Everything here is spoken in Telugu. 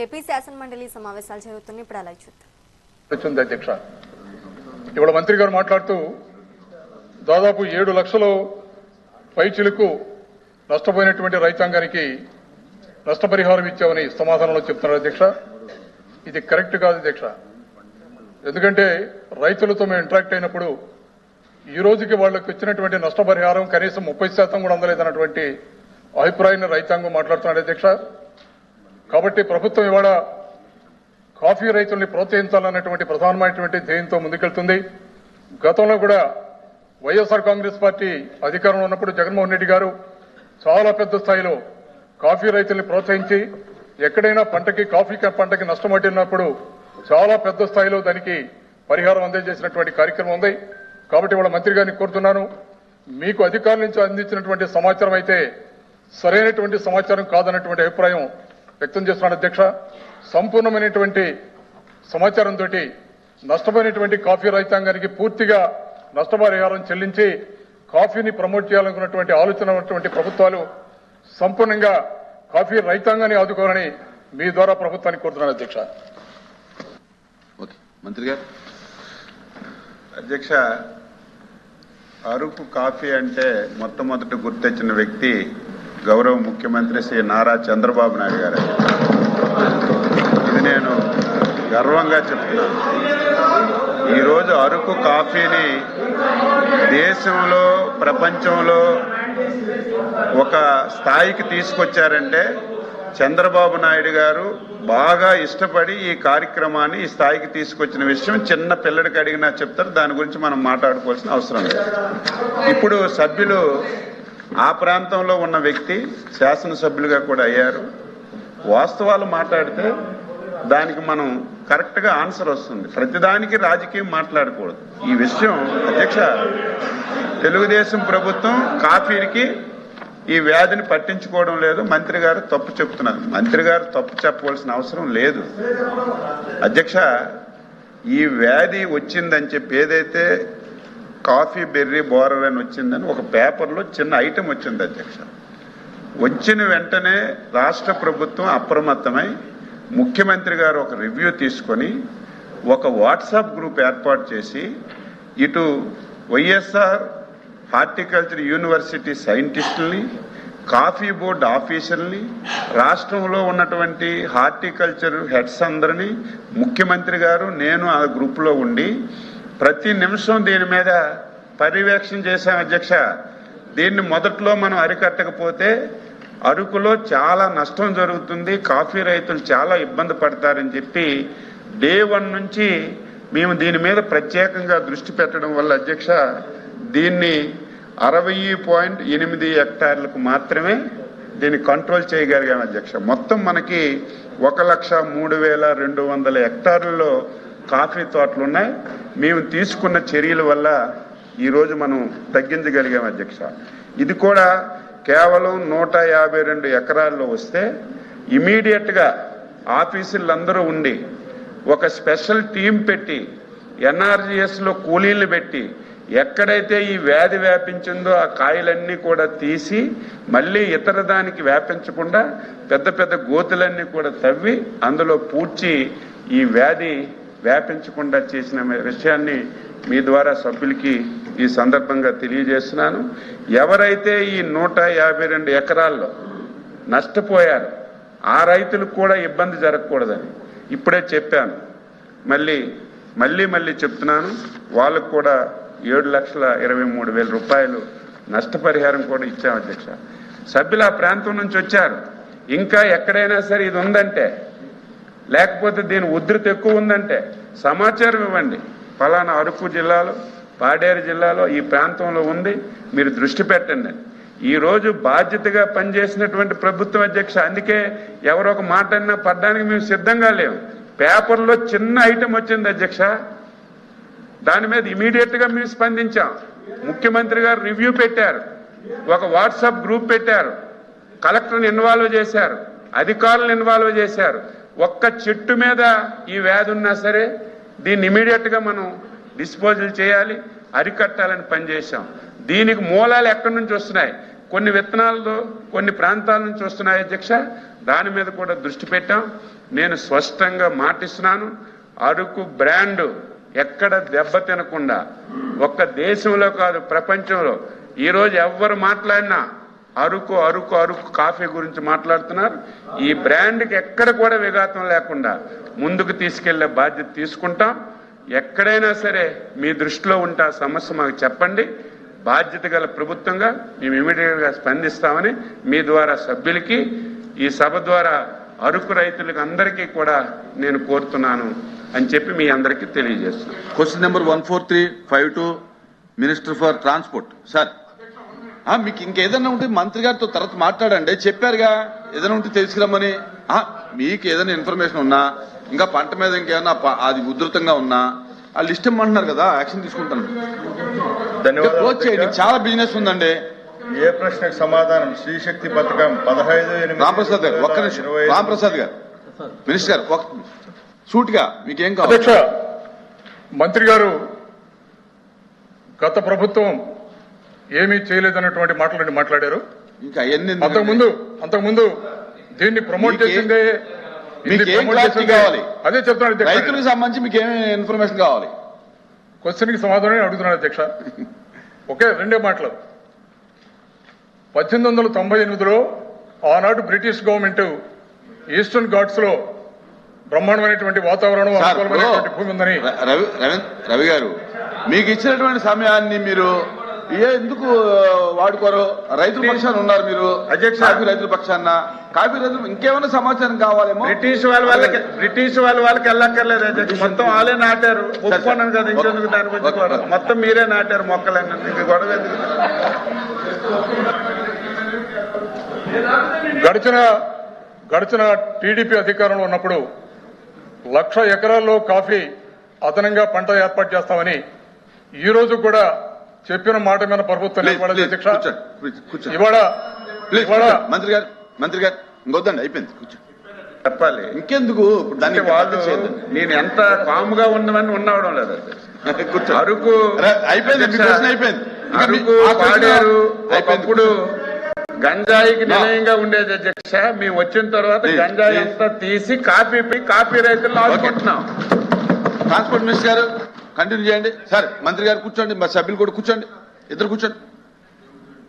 ఏపీ శాసనమండలి సమావేశాలు జరుగుతున్నాయి. ఇప్పుడు అలా చూద్దాం. అధ్యక్ష, ఇవాళ మంత్రి గారు మాట్లాడుతూ దాదాపు 7 లక్షల పైచిలకు నష్టపోయినటువంటి రైతాంగానికి నష్టపరిహారం ఇచ్చామని సమాధానంలో చెప్తున్నారు. అధ్యక్ష, ఇది కరెక్ట్ కాదు అధ్యక్ష. ఎందుకంటే రైతులతో మేము ఇంటరాక్ట్ అయినప్పుడు ఈ రోజుకి వాళ్ళకి వచ్చినటువంటి నష్టపరిహారం కనీసం 30% కూడా అందలేదన్నటువంటి అభిప్రాయాన్ని రైతాంగం మాట్లాడుతున్నాడు. అధ్యక్ష, కాబట్టి ప్రభుత్వం ఇవాళ కాఫీ రైతుల్ని ప్రోత్సహించాలన్నటువంటి ప్రధానమైనటువంటి ధ్యేయంతో ముందుకెళ్తుంది. గతంలో కూడా వైఎస్ఆర్ కాంగ్రెస్ పార్టీ అధికారంలో ఉన్నప్పుడు జగన్మోహన్ రెడ్డి గారు చాలా పెద్ద స్థాయిలో కాఫీ రైతుల్ని ప్రోత్సహించి ఎక్కడైనా కాఫీ పంటకి నష్టం పడినప్పుడు చాలా పెద్ద స్థాయిలో దానికి పరిహారం అందజేసినటువంటి కార్యక్రమం ఉంది. కాబట్టి ఇవాళ మంత్రి గారిని కోరుతున్నాను, మీకు అధికారుల నుంచి అందించినటువంటి సమాచారం అయితే సరైనటువంటి సమాచారం కాదన్నటువంటి అభిప్రాయం వ్యక్తం చేస్తున్నాడు. అధ్యక్ష, సంపూర్ణమైనటువంటి సమాచారంతో నష్టపోయినటువంటి కాఫీ రైతాంగానికి పూర్తిగా నష్టపరిహారం చెల్లించి కాఫీని ప్రమోట్ చేయాలనుకున్నటువంటి ఆలోచన ఉన్నటువంటి ప్రభుత్వాలు సంపూర్ణంగా కాఫీ రైతాంగాన్ని ఆదుకోవాలని మీ ద్వారా ప్రభుత్వాన్ని కోరుతున్నాను. అధ్యక్ష. మంత్రి గారు. అధ్యక్ష, అరకు కాఫీ అంటే మొట్టమొదటి గుర్తొచ్చిన వ్యక్తి గౌరవ ముఖ్యమంత్రి శ్రీ నారా చంద్రబాబు నాయుడు గారు. ఇది నేను గర్వంగా చెప్తున్నాను. ఈరోజు అరకు కాఫీని దేశంలో ప్రపంచంలో ఒక స్థాయికి తీసుకొచ్చారంటే చంద్రబాబు నాయుడు గారు బాగా ఇష్టపడి ఈ కార్యక్రమాన్ని ఈ స్థాయికి తీసుకొచ్చిన విషయం చిన్న పిల్లడికి అడిగినా చెప్తారు. దాని గురించి మనం మాట్లాడుకోవాల్సిన అవసరం లేదు. ఇప్పుడు సభ్యులు ఆ ప్రాంతంలో ఉన్న వ్యక్తి శాసనసభ్యులుగా కూడా అయ్యారు. వాస్తవాలు మాట్లాడితే దానికి మనం కరెక్ట్ గా ఆన్సర్ వస్తుంది. ప్రతిదానికి రాజకీయం మాట్లాడకూడదు. ఈ విషయం అధ్యక్ష, తెలుగుదేశం ప్రభుత్వం కాఫీకి ఈ వ్యాధిని పట్టించుకోవడం లేదు. మంత్రి గారు తప్పు చెప్తున్నారు. మంత్రి గారు తప్పు చెప్పవలసిన అవసరం లేదు. అధ్యక్ష, ఈ వ్యాధి వచ్చిందని చెప్పి ఏదైతే కాఫీ బెర్రీ బోరర్ అని వచ్చిందని ఒక పేపర్లో చిన్న ఐటెం వచ్చింది. అధ్యక్ష, వచ్చిన వెంటనే రాష్ట్ర ప్రభుత్వం అప్రమత్తమై ముఖ్యమంత్రి గారు ఒక రివ్యూ తీసుకొని ఒక వాట్సాప్ గ్రూప్ ఏర్పాటు చేసి ఇటు వైఎస్ఆర్ హార్టికల్చర్ యూనివర్సిటీ సైంటిస్టుల్ని, కాఫీ బోర్డు ఆఫీసర్ని, రాష్ట్రంలో ఉన్నటువంటి హార్టికల్చర్ హెడ్స్ అందరినీ ముఖ్యమంత్రి గారు నేను ఆ గ్రూప్లో ఉండి ప్రతి నిమిషం దీని మీద పర్యవేక్షణ చేశాం. అధ్యక్ష, దీన్ని మొదట్లో మనం అరికట్టకపోతే అరకులో చాలా నష్టం జరుగుతుంది, కాఫీ రైతులు చాలా ఇబ్బంది పడతారని చెప్పి డే 1 నుంచి మేము దీని మీద ప్రత్యేకంగా దృష్టి పెట్టడం వల్ల అధ్యక్ష దీన్ని 60.8 హెక్టార్లకు మాత్రమే దీన్ని కంట్రోల్ చేయగలిగాం. అధ్యక్ష, మొత్తం మనకి 1,03,200 హెక్టార్లలో కాఫీ తోటలు ఉన్నాయి. మేము తీసుకున్న చర్యల వల్ల ఈరోజు మనం తగ్గించగలిగాం. అధ్యక్ష, ఇది కూడా కేవలం 152 ఎకరాల్లో వస్తే ఇమీడియట్గా ఆఫీసులందరూ ఉండి ఒక స్పెషల్ టీం పెట్టి ఎన్ఆర్జీఎస్లో కూలీలు పెట్టి ఎక్కడైతే ఈ వ్యాధి వ్యాపించిందో ఆ కాయలన్నీ కూడా తీసి మళ్ళీ ఇతర దానికి వ్యాపించకుండా పెద్ద పెద్ద గోతులన్నీ కూడా తవ్వి అందులో పూడ్చి ఈ వ్యాధి వ్యాపించకుండా చేసిన విషయాన్ని మీ ద్వారా సభ్యులకి ఈ సందర్భంగా తెలియజేస్తున్నాను. ఎవరైతే ఈ 152 ఎకరాల్లో నష్టపోయారో ఆ రైతులకు కూడా ఇబ్బంది జరగకూడదని ఇప్పుడే చెప్పాను. మళ్ళీ చెప్తున్నాను, వాళ్ళకు కూడా 7,23,000 రూపాయలు నష్టపరిహారం కూడా ఇచ్చాం. అధ్యక్ష, సభ్యులు ఆ ప్రాంతం నుంచి వచ్చారు. ఇంకా ఎక్కడైనా సరే ఇది ఉందంటే లేకపోతే దీని ఉధృతి ఎక్కువ ఉందంటే సమాచారం ఇవ్వండి. ఫలానా అరకు జిల్లాలో, పాడేరు జిల్లాలో ఈ ప్రాంతంలో ఉంది, మీరు దృష్టి పెట్టండి. ఈరోజు బాధ్యతగా పనిచేసినటువంటి ప్రభుత్వం అధ్యక్ష, అందుకే ఎవరో ఒక మాట అన్నా పడ్డానికి మేము సిద్ధంగా లేవు. పేపర్లో చిన్న ఐటెం వచ్చింది అధ్యక్ష, దాని మీద ఇమీడియట్గా మేము స్పందించాం. ముఖ్యమంత్రి గారు రివ్యూ పెట్టారు, ఒక వాట్సాప్ గ్రూప్ పెట్టారు, కలెక్టర్ని ఇన్వాల్వ్ చేశారు, అధికారులను ఇన్వాల్వ్ చేశారు. ఒక్క చెట్టు మీద ఈ వ్యాధి ఉన్నా సరే దీన్ని ఇమీడియట్గా మనం డిస్పోజల్ చేయాలి, అరికట్టాలని పనిచేశాం. దీనికి మూలాలు ఎక్కడి నుంచి వస్తున్నాయి? కొన్ని విత్తనాలతో కొన్ని ప్రాంతాల నుంచి వస్తున్నాయి అధ్యక్ష. దాని మీద కూడా దృష్టి పెట్టాం. నేను స్పష్టంగా మాటిస్తున్నాను, అరకు బ్రాండ్ ఎక్కడ దెబ్బ తినకుండా, ఒక్క దేశంలో కాదు ప్రపంచంలో ఈరోజు ఎవ్వరు మాట్లాడినా అరకు అరకు అరకు కాఫీ గురించి మాట్లాడుతున్నారు. ఈ బ్రాండ్కి ఎక్కడ కూడా విఘాతం లేకుండా ముందుకు తీసుకెళ్లే బాధ్యత తీసుకుంటాం. ఎక్కడైనా సరే మీ దృష్టిలో ఉంటే ఆ సమస్య మాకు చెప్పండి. బాధ్యత గల ప్రభుత్వంగా మేము ఇమీడియట్ గా స్పందిస్తామని మీ ద్వారా సభ్యులకి, ఈ సభ ద్వారా అరకు రైతులకు అందరికీ కూడా నేను కోరుతున్నాను అని చెప్పి మీ అందరికీ తెలియజేస్తున్నాను. Question number 14352 minister for transport. Sir మీకు ఇంకేదైనా ఉంటే మంత్రి గారితో తర్వాత మాట్లాడండి. చెప్పారుగా ఏదైనా ఉంటే తెలుసుకురమ్మని. మీకు ఏదైనా ఇన్ఫర్మేషన్ ఉన్నా, ఇంకా పంట మీద ఇంకేమన్నా అది ఉధృతంగా ఉన్నా ఆ లిస్ట్ ఇమ్మంటున్నారు కదా, యాక్షన్ తీసుకుంటాను. క్లోజ్ చేయండి, చాలా బిజినెస్ ఉందండి. ఏ ప్రశ్నకు సమాధానం? శ్రీశక్తి పథకం 15/8. రాంప్రసాద్ గారు ఒక్క నిమిషం. రాంప్రసాద్ గారు, మినిస్టర్ గారు ఒక సూటిగా మీకేం కావాలి? అధ్యక్ష, మంత్రి గారు గత ప్రభుత్వం ఏమీ చేయలేదన్నటువంటి మాటలని మాట్లాడారు. ఇంకా అవన్నీ అంతకుముందు దీన్ని ప్రమోట్ చేసిందే. కావాలి అదే చెప్తున్నాను రైతులకు సంబంధించి మీకు ఏమి ఇన్ఫర్మేషన్ కావాలి? క్వశ్చన్ కి సమాధానం అడుగుతున్నాను అధ్యక్ష. ఒకే రెండే మాటలు. 1898లో ఆనాడు బ్రిటిష్ గవర్నమెంట్ ఈస్టర్న్ ఘాట్స్ లో బ్రహ్మాండమైనటువంటి వాతావరణం, అనుకూలమైనటువంటి భూమి ఉందని. రవి గారు, మీకు ఇచ్చినటువంటి సమయాన్ని మీరు ఎందుకు వాడుకోరు? రైతుల పక్షాన ఉన్నారు మీరు అధ్యక్ష. కాఫీ రైతుల పక్షాన, కాఫీ రైతులు ఇంకేమైనా సమాచారం కావాలేమో. బ్రిటిష్ వాళ్ళకి వెళ్ళక్కర్లేదు అధ్యక్ష. మొత్తం వాళ్ళే నాటారు. ఒప్పుకున్నాను కదా, ఇంకెందుకు దాని గురించి మొత్తం మీరే నాటారు మొక్కలన్నీ. గొడవ ఎందుకు? గడిచిన టీడీపీ అధికారంలో ఉన్నప్పుడు 1,00,000 ఎకరాల్లో కాఫీ అదనంగా పంట ఏర్పాటు చేస్తామని ఈ రోజు కూడా చెప్పిన మాట మీద ప్రభుత్వం అధ్యక్ష. మంత్రి గారు ఇంకొద్దండి, అయిపోయింది, కూర్చోండి. చెప్పాలి ఇంకెందుకు? దాన్ని వాళ్ళు నేను ఎంత కాముగా ఉన్నవని ఉండవడం లేదు. అరకు అయిపోయింది, అయిపోయింది. అరకు పాడారు. ఒకప్పుడు గంజాయికి నిలయంగా ఉండేది అధ్యక్ష. మేము వచ్చిన తర్వాత గంజాయి అంతా తీసి కాఫీ రైతులను ఆదుకుంటున్నాం. ట్రాన్స్పోర్ట్ మినిస్టర్ గారు కంటిన్యూ చేయండి. సార్ మంత్రి గారు కూర్చోండి, మా సభ్యులు కూడా కూర్చోండి, ఇద్దరు కూర్చోండి.